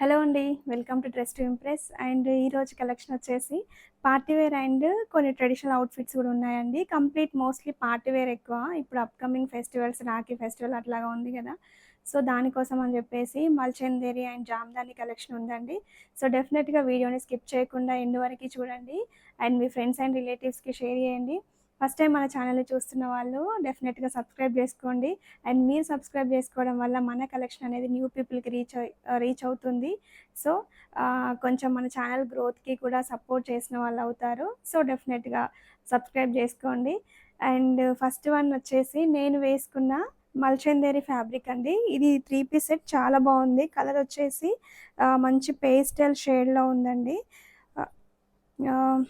Hello అండి. Welcome to dress to impress. And ఈరోజు collection వచ్చేసి పార్టీ వేర్ అండ్ కొన్ని ట్రెడిషనల్ అవుట్‌ఫిట్స్ కూడా ఉన్నాయండి. కంప్లీట్ మోస్ట్‌లీ పార్టీ వేర్ ఎక్కువ. ఇప్పుడు అప్‌కమింగ్ ఫెస్టివల్స్ రాఖీ ఫెస్టివల్ అట్లాగా ఉంది గదా! సో, దానికోసం అని జెప్పేసి మల్చందేరి అండ్ జామ్దాని కలెక్షన్ ఉందండి. సో, డెఫినెట్‌గా వీడియోని స్కిప్ చేయకుండా ఎండ్ వరకి చూడండి. అండ్ మీ ఫ్రెండ్స్ అండ్ రిలేటివ్స్‌కి షేర్ చేయండి. ఫస్ట్ టైమ్ మన ఛానెల్‌ని చూస్తున్న వాళ్ళు డెఫినెట్‌గా సబ్స్క్రైబ్ జేసుకోండి. అండ్ మీరు సబ్స్క్రైబ్ చేసుకోవడం వల్ల మన కలెక్షన్ అనేది న్యూ పీపుల్‌కి రీచ్ అవుతుంది. సో, కొంచెం మన ఛానల్ గ్రోత్‌కి కూడా సపోర్ట్ చేసిన వాళ్ళవుతారు. సో, డెఫినెట్‌గా సబ్స్క్రైబ్ జేసుకోండి. అండ్ ఫస్ట్ వన్ వచ్చేసి నేను వేసుకున్న మల్చందేరి ఫ్యాబ్రిక్ అండి. ఇది 3 పీస్ సెట్ చాలా బావుంది. కలర్ వచ్చేసి మంచి పేస్టల్ షేడ్‌లో ఉందండి. ఆహ్, ఆహ్,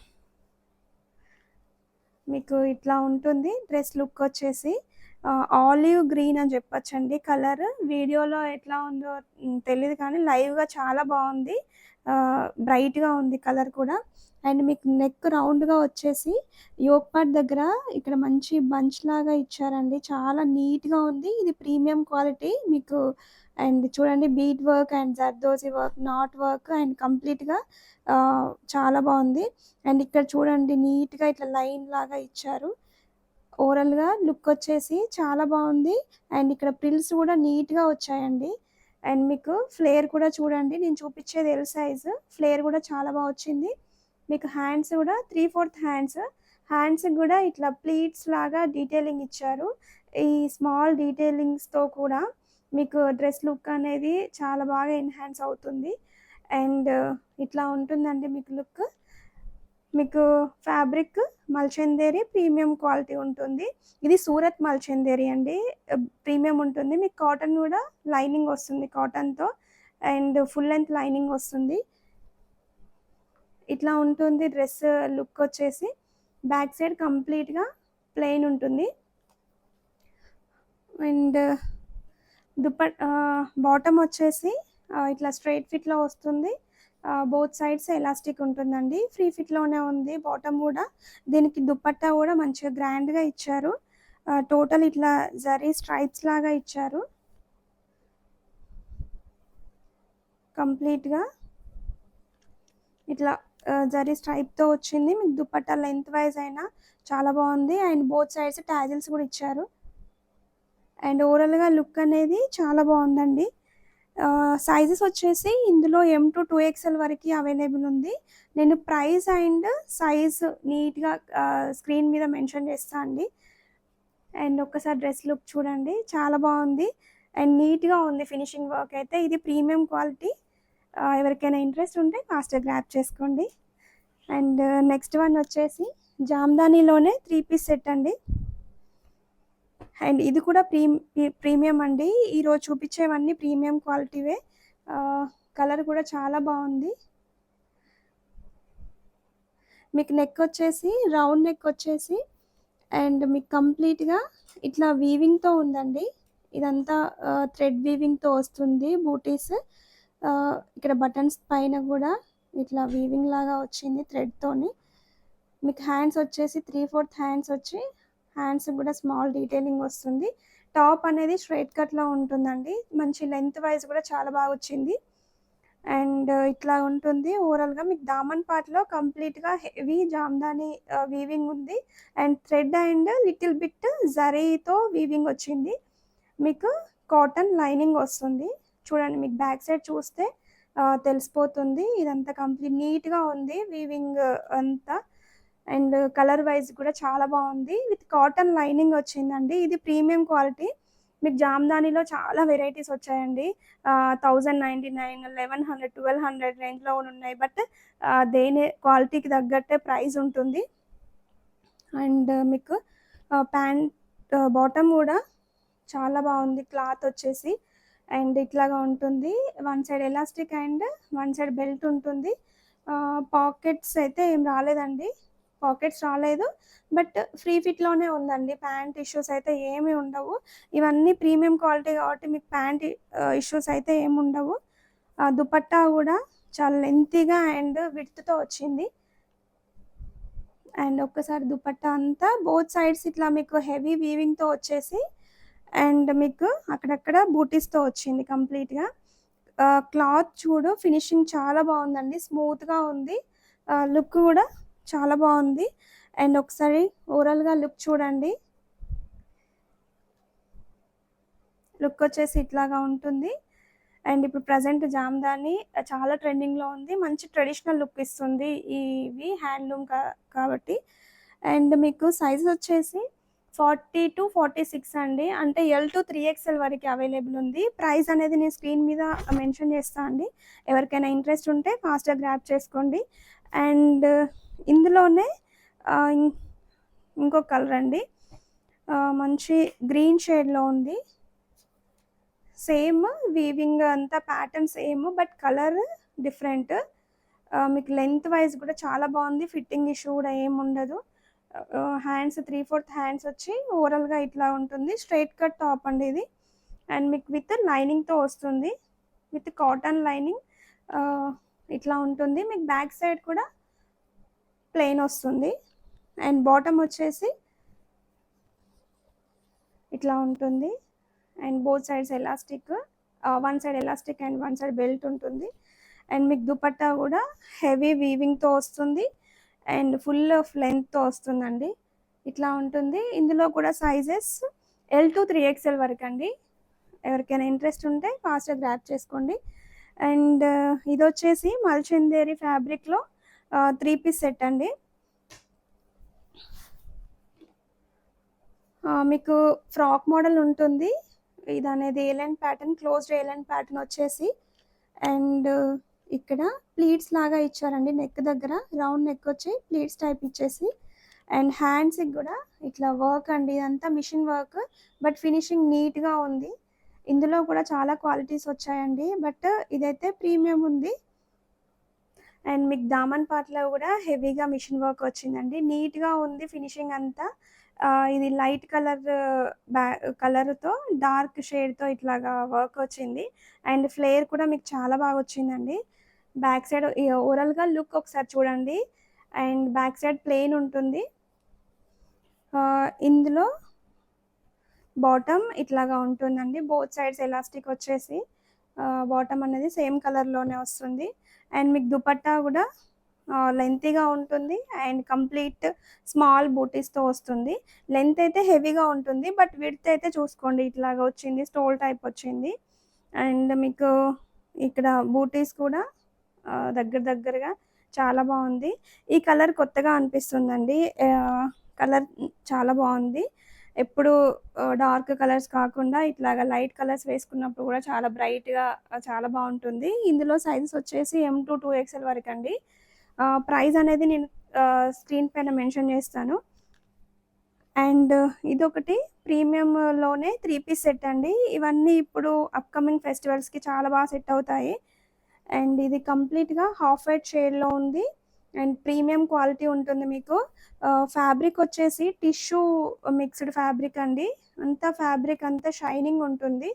మీకు ఇట్లా ఉంటుంది. డ్రెస్ లుక్ వచ్చేసి ఆలివ్ గ్రీన్ అని చెప్పొచ్చండి కలర్. వీడియోలో ఎట్లా ఉందో తెలీదు కానీ లైవ్‌గా చాలా బావుంది. బ్రైట్‌గా ఉంది కలర్ కూడా. అండ్ మీకు నెక్ రౌండ్‌గా వచ్చేసి యోక్ పార్ట్ దగ్గర ఇక్కడ మంచి బంచ్ లాగా ఇచ్చారండి. చాలా నీట్‌గా ఉంది. ఇది ప్రీమియం క్వాలిటీ మీకు. అండ్ చూడండి bead work and zardozi work, not work and కంప్లీట్‌గా చాలా బావుంది. అండ్ ఇక్కడ చూడండి నీట్‌గా ఇట్లా లైన్ లాగా ఇచ్చారు. ఓవరాల్‌గా లుక్ వచ్చేసి చాలా బావుంది. అండ్ ఇక్కడ ప్రిల్స్ కూడా నీట్‌గా వచ్చాయండి. అండ్ మీకు ఫ్లేర్ కూడా చూడండి. నేను చూపించేది ఎల్ సైజు. ఫ్లేర్ కూడా చాలా వచ్చింది. మీకు హ్యాండ్స్ కూడా 3/4 హ్యాండ్స్. హ్యాండ్స్‌కి కూడా ఇట్లా ప్లీట్స్ లాగా డీటెయిలింగ్ ఇచ్చారు. ఈ స్మాల్ డీటెయిలింగ్స్‌తో కూడా మీకు డ్రెస్ లుక్ అనేది చాలా బాగా ఎన్హాన్స్ అవుతుంది. అండ్ ఇట్లా ఉంటుందండి మీకు లుక్. మీకు ఫ్యాబ్రిక్ మల్చందేరి ప్రీమియం క్వాలిటీ ఉంటుంది. ఇది సూరత్ మల్చందేరి అండి. ప్రీమియం ఉంటుంది. మీకు కాటన్ కూడా లైనింగ్ వస్తుంది కాటన్‌తో. అండ్ ఫుల్ లెంగ్త్ లైనింగ్ వస్తుంది. ఇట్లా ఉంటుంది డ్రెస్ లుక్ వచ్చేసి. బ్యాక్ సైడ్ కంప్లీట్‌గా ప్లెయిన్ ఉంటుంది. అండ్ బాటమ్ వచ్చేసి ఇట్లా స్ట్రెయిట్ ఫిట్‌లో వస్తుంది. బోత్ సైడ్స్ ఎలాస్టిక్ ఉంటుందండి. ఫ్రీ ఫిట్‌లోనే ఉంది బాటమ్ గూడా. దీనికి దుపట్టా గూడా మంచిగా గ్రాండ్‌గా ఇచ్చారు. టోటల్ ఇట్లా జరీ స్ట్రైప్స్ లాగా ఇచ్చారు. కంప్లీట్‌గా ఇట్లా జరీ స్ట్రైప్‌తో వచ్చింది. మీకు దుపట్టా లెంత్ వైస్ అయినా చాలా బావుంది. అండ్ బోత్ సైడ్స్ టాజిల్స్ గూడా ఇచ్చారు. అండ్ ఓవరాల్‌గా లుక్ అనేది చాలా బావుందండి. సైజెస్ వచ్చేసి ఇందులో M-2 వరకి అవైలబుల్ ఉంది. నేను ప్రైస్ అండ్ సైజ్ నీట్‌గా స్క్రీన్ మీద మెన్షన్ చేస్తా అండి. అండ్ ఒక్కసారి డ్రెస్ లుక్ చూడండి. చాలా బావుంది. అండ్ నీట్‌గా ఉంది ఫినిషింగ్ వర్క్ అయితే. ఇది ప్రీమియం క్వాలిటీ. ఎవరికైనా ఇంట్రెస్ట్ ఉంటే ఫాస్ట్‌గా గ్రాబ్ చేసుకోండి. అండ్ నెక్స్ట్ వన్ వచ్చేసి జామ్దానిలోనే 3 పీస్ సెట్ అండి. అండ్ ఇది కూడా ప్రీమియం అండి. ఈరోజు చూపించేవన్నీ ప్రీమియం క్వాలిటీవే. కలర్ కూడా చాలా బాగుంది. మీకు నెక్ వచ్చేసి రౌండ్ నెక్ వచ్చేసి అండ్ మీకు కంప్లీట్గా ఇట్లా వీవింగ్తో ఉందండి. ఇదంతా థ్రెడ్ వీవింగ్తో వస్తుంది బూటీస్. ఇక్కడ బటన్స్ పైన కూడా ఇట్లా వీవింగ్ లాగా వచ్చింది థ్రెడ్తోని. మీకు హ్యాండ్స్ వచ్చేసి 3/4 హ్యాండ్స్ వచ్చి హ్యాండ్స్ కూడా స్మాల్ డీటెయిలింగ్ వస్తుంది. టాప్ అనేది స్ట్రైట్ కట్లో ఉంటుందండి. మంచి లెంత్ వైజ్ కూడా చాలా బాగా వచ్చింది. అండ్ ఇట్లా ఉంటుంది ఓవరాల్‌గా. మీకు దామన్ పార్ట్‌లో కంప్లీట్‌గా హెవీ జామ్దాని వీవింగ్ ఉంది. And thread and little bit జరీతో వీవింగ్ వచ్చింది. మీకు కాటన్ లైనింగ్ వస్తుంది. చూడండి మీకు బ్యాక్ సైడ్ చూస్తే తెలిసిపోతుంది. ఇదంతా కంప్లీట్ నీట్‌గా ఉంది వీవింగ్ అంతా. అండ్ కలర్ వైజ్ కూడా చాలా బాగుంది. విత్ కాటన్ లైనింగ్ వచ్చిందండి. ఇది ప్రీమియం క్వాలిటీ. మీకు జామ్దానిలో చాలా వెరైటీస్ వచ్చాయండి. 1099, 1100, 1200 రేంజ్‌లో కూడా ఉన్నాయి. బట్ దేని క్వాలిటీకి తగ్గట్టే ప్రైస్ ఉంటుంది. అండ్ మీకు ప్యాంట్ బాటమ్ కూడా చాలా బాగుంది క్లాత్ వచ్చేసి. అండ్ ఇట్లాగా ఉంటుంది. One side elastic and one side belt ఉంటుంది. పాకెట్స్ అయితే ఏం రాలేదండి. పాకెట్స్ రాలేదు. బట్ ఫ్రీ ఫిట్‌లోనే ఉందండి. ప్యాంట్ ఇష్యూస్ అయితే ఏమి ఉండవు. ఇవన్నీ ప్రీమియం క్వాలిటీ కాబట్టి మీకు ప్యాంట్ ఇష్యూస్ అయితే ఏమి ఉండవు. దుపట్టా కూడా చాలా లెంతీగా అండ్ విడ్త్‌తో వచ్చింది. అండ్ ఒక్కసారి దుపట్టా అంతా బోత్ సైడ్స్ ఇట్లా మీకు హెవీ వీవింగ్‌తో వచ్చేసి అండ్ మీకు అక్కడక్కడ బూటీస్‌తో వచ్చింది కంప్లీట్‌గా. క్లాత్ చూడు ఫినిషింగ్ చాలా బాగుందండి, స్మూత్గా ఉంది. లుక్ కూడా చాలా బాగుంది. అండ్ ఒకసారి ఓవరాల్గా లుక్ చూడండి. లుక్ వచ్చేసి ఇట్లాగా ఉంటుంది. అండ్ ఇప్పుడు ప్రజెంట్ జామ్దాని చాలా ట్రెండింగ్లో ఉంది, మంచి ట్రెడిషనల్ లుక్ ఇస్తుంది ఇవి హ్యాండ్లూమ్ కాబట్టి. అండ్ మీకు సైజ్ వచ్చేసి 40-46 అండి, అంటే L to 3XL వరకు అవైలబుల్ ఉంది. ప్రైస్ అనేది నేను స్క్రీన్ మీద మెన్షన్ చేస్తాను అండి, ఎవరికైనా ఇంట్రెస్ట్ ఉంటే ఫాస్ట్గా గ్రాప్ చేసుకోండి. అండ్ ఇందులోనే ఇంకో కలర్ అండి, మంచి గ్రీన్ షేడ్లో ఉంది. సేమ్ వీవింగ్ అంతా pattern same, but colour different. మీకు లెంత్ వైజ్ కూడా చాలా బాగుంది, ఫిట్టింగ్ ఇష్యూ కూడా ఏమి ఉండదు. హ్యాండ్స్ 3/4 హ్యాండ్స్ వచ్చి ఓవరాల్గా ఇట్లా ఉంటుంది. స్ట్రైట్ కట్ టాప్ అండి ఇది. అండ్ మీకు విత్ లైనింగ్తో వస్తుంది, విత్ కాటన్ లైనింగ్ ఇట్లా ఉంటుంది. మీకు బ్యాక్ సైడ్ కూడా ప్లెయిన్ వస్తుంది. అండ్ బాటమ్ వచ్చేసి ఇట్లా ఉంటుంది. And both sides elastic, one side elastic and one side belt ఉంటుంది. అండ్ మీకు దుపట్టా కూడా హెవీ వీవింగ్తో వస్తుంది అండ్ ఫుల్ ఆఫ్ లెంత్తో వస్తుందండి, ఇట్లా ఉంటుంది. ఇందులో కూడా సైజెస్ L to 3XL వరకు అండి, ఎవరికైనా ఇంట్రెస్ట్ ఉంటే ఫాస్ట్గా గ్రాప్ చేసుకోండి. అండ్ ఇది వచ్చేసి మల్చందేరి ఫ్యాబ్రిక్లో 3-piece సెట్ అండి. మీకు ఫ్రాక్ మోడల్ ఉంటుంది. ఇది అనేది A-line pattern, closed A-line pattern వచ్చేసి. అండ్ ఇక్కడ ప్లీట్స్ లాగా ఇచ్చారండి, నెక్ దగ్గర రౌండ్ నెక్ వచ్చి ప్లీట్స్ టైప్ ఇచ్చేసి. అండ్ హ్యాండ్స్కి కూడా ఇట్లా వర్క్ అండి, ఇదంతా మిషన్ వర్క్, బట్ ఫినిషింగ్ నీట్గా ఉంది. ఇందులో కూడా చాలా క్వాలిటీస్ వచ్చాయండి, బట్ ఇదైతే ప్రీమియం ఉంది. అండ్ మీకు దామన్ పార్ట్లో కూడా హెవీగా మిషన్ వర్క్ వచ్చిందండి, నీట్గా ఉంది ఫినిషింగ్ అంతా. ఇది లైట్ కలర్తో డార్క్ షేడ్తో ఇట్లాగా వర్క్ వచ్చింది. అండ్ ఫ్లేర్ కూడా మీకు చాలా బాగా వచ్చిందండి. బ్యాక్ సైడ్ ఓవరాల్గా లుక్ ఒకసారి చూడండి. అండ్ బ్యాక్ సైడ్ ప్లెయిన్ ఉంటుంది. ఇందులో బాటమ్ ఇట్లాగా ఉంటుందండి, బోత్ సైడ్స్ ఎలాస్టిక్ వచ్చేసి బాటమ్ అనేది సేమ్ కలర్లోనే వస్తుంది. అండ్ మీకు దుపట్టా కూడా లెంతీగా ఉంటుంది అండ్ కంప్లీట్ స్మాల్ బూటీస్తో వస్తుంది. లెంత్ అయితే హెవీగా ఉంటుంది, బట్ విడ్త్ అయితే చూసుకోండి ఇట్లాగా వచ్చింది, స్టోల్ టైప్ వచ్చింది. అండ్ మీకు ఇక్కడ బూటీస్ కూడా దగ్గరగా చాలా బాగుంది. ఈ కలర్ కొత్తగా అనిపిస్తుందండి, కలర్ చాలా బాగుంది. ఎప్పుడు డార్క్ కలర్స్ కాకుండా ఇట్లాగా లైట్ కలర్స్ వేసుకున్నప్పుడు కూడా చాలా బ్రైట్గా చాలా బాగుంటుంది. ఇందులో సైజెస్ వచ్చేసి M to 2XL వరకు అండి. ప్రైస్ అనేది నేను స్క్రీన్ పైన మెన్షన్ చేస్తాను. అండ్ ఇదొకటి ప్రీమియంలోనే 3-piece సెట్ అండి. ఇవన్నీ ఇప్పుడు అప్కమింగ్ ఫెస్టివల్స్కి చాలా బాగా సెట్ అవుతాయి. అండ్ ఇది కంప్లీట్గా హాఫ్ వైట్ షేడ్లో ఉంది అండ్ ప్రీమియం క్వాలిటీ ఉంటుంది. మీకు ఫ్యాబ్రిక్ వచ్చేసి టిష్యూ మిక్స్డ్ ఫ్యాబ్రిక్ అండి, అంతా ఫ్యాబ్రిక్ అంతా షైనింగ్ ఉంటుంది.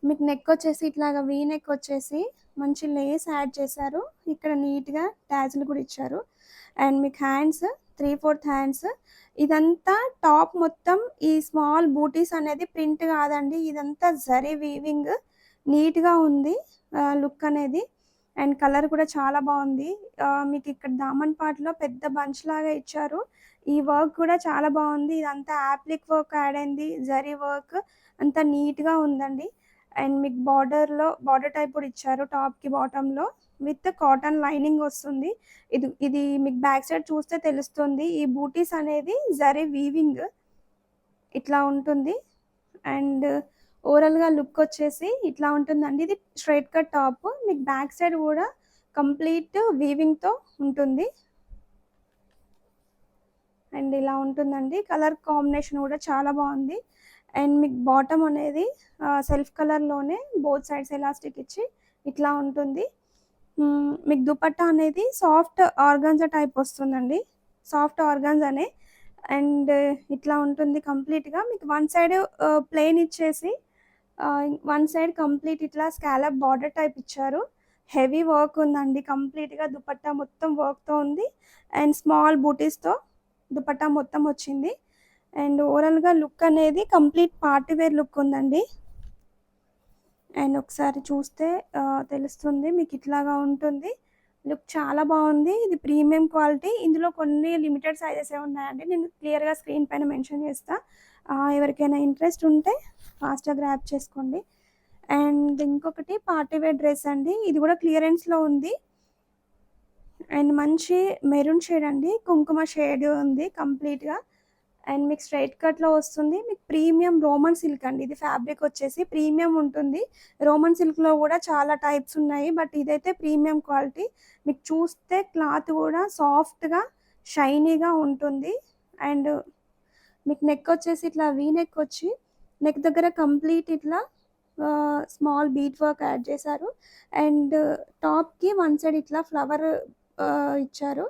మీకు నెక్ వచ్చేసి ఇట్లాగా వీ నెక్ వచ్చేసి మంచి లేస్ యాడ్ చేశారు, ఇక్కడ నీట్గా ట్యాజ్లు కూడా ఇచ్చారు. అండ్ మీకు హ్యాండ్స్ 3/4 హ్యాండ్స్. ఇదంతా టాప్ మొత్తం ఈ స్మాల్ బూటీస్ అనేది ప్రింట్ కాదండి, ఇదంతా జరీ వీవింగ్, నీట్గా ఉంది లుక్ అనేది. అండ్ కలర్ కూడా చాలా బాగుంది. మీకు ఇక్కడ దామన్ పార్ట్లో పెద్ద బంచ్ లాగా ఇచ్చారు, ఈ వర్క్ కూడా చాలా బాగుంది. ఇదంతా యాప్లిక్ వర్క్ యాడ్ అయింది, జరీ వర్క్ అంతా నీట్గా ఉందండి. అండ్ మీకు బార్డర్ టైప్ కూడా ఇచ్చారు టాప్కి బాటంలో, విత్ కాటన్ లైనింగ్ వస్తుంది. ఇది మీకు బ్యాక్ సైడ్ చూస్తే తెలుస్తుంది, ఈ బూటీస్ అనేది జరీ వీవింగ్ ఇట్లా ఉంటుంది. అండ్ ఓవరాల్గా లుక్ వచ్చేసి ఇట్లా ఉంటుందండి. ఇది స్ట్రైట్ కట్ టాప్, మీకు బ్యాక్ సైడ్ కూడా కంప్లీట్ వీవింగ్తో ఉంటుంది. అండ్ ఇలా ఉంటుందండి, కలర్ కాంబినేషన్ కూడా చాలా బాగుంది. అండ్ మీకు బాటమ్ అనేది సెల్ఫ్ కలర్లోనే బోత్ సైడ్స్ ఎలాస్టిక్ ఇచ్చి ఇట్లా ఉంటుంది. మీకు దుపట్టా అనేది సాఫ్ట్ ఆర్గాన్జా టైప్ వస్తుందండి, సాఫ్ట్ ఆర్గాన్జానే. అండ్ ఇట్లా ఉంటుంది కంప్లీట్గా. మీకు వన్ సైడ్ ప్లెయిన్ ఇచ్చేసి వన్ సైడ్ కంప్లీట్ ఇట్లా స్కాలప్ బార్డర్ టైప్ ఇచ్చారు. హెవీ వర్క్ ఉందండి, కంప్లీట్గా దుపట్టా మొత్తం వర్క్తో ఉంది. అండ్ స్మాల్ బూటీస్తో దుపట్టా మొత్తం వచ్చింది. అండ్ ఓవరాల్గా లుక్ అనేది కంప్లీట్ పార్టీ వేర్ లుక్ ఉందండి. అండ్ ఒకసారి చూస్తే తెలుస్తుంది మీకు, ఇట్లాగా ఉంటుంది. లుక్ చాలా బాగుంది. ఇది ప్రీమియం క్వాలిటీ. ఇందులో కొన్ని లిమిటెడ్ సైజెసే ఉన్నాయండి. నేను క్లియర్గా స్క్రీన్ పైన మెన్షన్ చేస్తా. ఎవరికైనా ఇంట్రెస్ట్ ఉంటే ఫాస్ట్గా గ్రాప్ చేసుకోండి. అండ్ ఇంకొకటి పార్టీ వేర్ డ్రెస్ అండి. ఇది కూడా క్లియరెన్స్లో ఉంది. అండ్ మంచి మెరూన్ షేడ్ అండి, కుంకుమ షేడ్ ఉంది కంప్లీట్గా. అండ్ మీకు స్ట్రైట్ కట్లో వస్తుంది. మీకు ప్రీమియం రోమన్ సిల్క్ అండి. ఇది ఫ్యాబ్రిక్ వచ్చేసి ప్రీమియం ఉంటుంది. రోమన్ సిల్క్లో కూడా చాలా టైప్స్ ఉన్నాయి, బట్ ఇదైతే ప్రీమియం క్వాలిటీ. మీకు చూస్తే క్లాత్ కూడా సాఫ్ట్గా షైనీగా ఉంటుంది. అండ్ మీకు నెక్ వచ్చేసి ఇట్లా వీ నెక్ వచ్చి నెక్ దగ్గర కంప్లీట్ ఇట్లా స్మాల్ బీట్ వర్క్ యాడ్ చేశారు. అండ్ టాప్కి వన్ సైడ్ ఇట్లా ఫ్లవర్ ఇచ్చారు.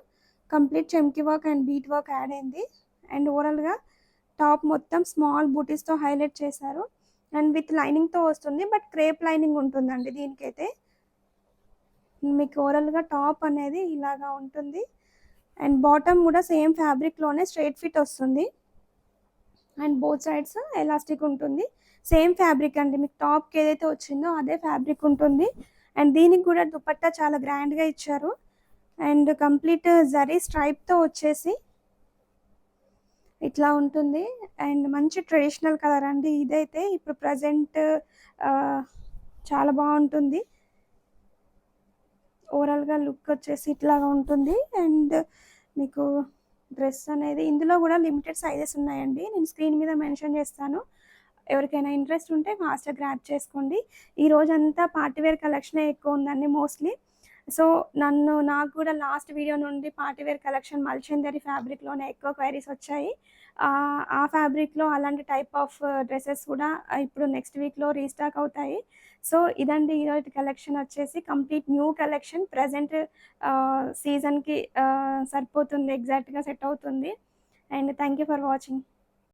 కంప్లీట్ చెమ్కి work and bead work add అయింది. అండ్ ఓవరాల్గా టాప్ మొత్తం స్మాల్ బూటీస్తో హైలైట్ చేశారు. అండ్ విత్ లైనింగ్తో వస్తుంది, బట్ క్రేప్ లైనింగ్ ఉంటుందండి దీనికైతే. మీకు ఓవరాల్గా టాప్ అనేది ఇలాగా ఉంటుంది. అండ్ బాటమ్ కూడా సేమ్ ఫ్యాబ్రిక్లోనే స్ట్రైట్ ఫిట్ వస్తుంది. అండ్ బోత్ సైడ్స్ ఎలాస్టిక్ ఉంటుంది. సేమ్ ఫ్యాబ్రిక్ అండి, మీకు టాప్కి ఏదైతే వచ్చిందో అదే ఫ్యాబ్రిక్ ఉంటుంది. అండ్ దీనికి కూడా దుపట్టా చాలా గ్రాండ్గా ఇచ్చారు. అండ్ కంప్లీట్ జరీ స్ట్రైప్తో వచ్చేసి ఇట్లా ఉంటుంది. అండ్ మంచి ట్రెడిషనల్ కలర్ అండి ఇదైతే. ఇప్పుడు ప్రజెంట్ చాలా బాగుంటుంది. ఓవరాల్గా లుక్ వచ్చేసి ఇట్లాగా ఉంటుంది. అండ్ మీకు డ్రెస్ అనేది ఇందులో కూడా లిమిటెడ్ సైజెస్ ఉన్నాయండి. నేను స్క్రీన్ మీద మెన్షన్ చేస్తాను. ఎవరికైనా ఇంట్రెస్ట్ ఉంటే ఫాస్ట్గా గ్రాప్ చేసుకోండి. ఈ రోజంతా పార్టీవేర్ కలెక్షనే ఎక్కువ ఉందండి మోస్ట్లీ. సో నాకు కూడా లాస్ట్ వీడియో నుండి పార్టీవేర్ కలెక్షన్ మల్చందరి ఫ్యాబ్రిక్లోనే ఎక్కువ క్వైరీస్ వచ్చాయి. ఆ ఫ్యాబ్రిక్లో అలాంటి టైప్ ఆఫ్ డ్రెస్సెస్ కూడా ఇప్పుడు నెక్స్ట్ వీక్లో రీస్టాక్ అవుతాయి. సో ఇదండి ఈరోజు కలెక్షన్ వచ్చేసి కంప్లీట్ న్యూ కలెక్షన్. ప్రజెంట్ సీజన్కి సరిపోతుంది, ఎగ్జాక్ట్గా సెట్ అవుతుంది. And thank you for watching.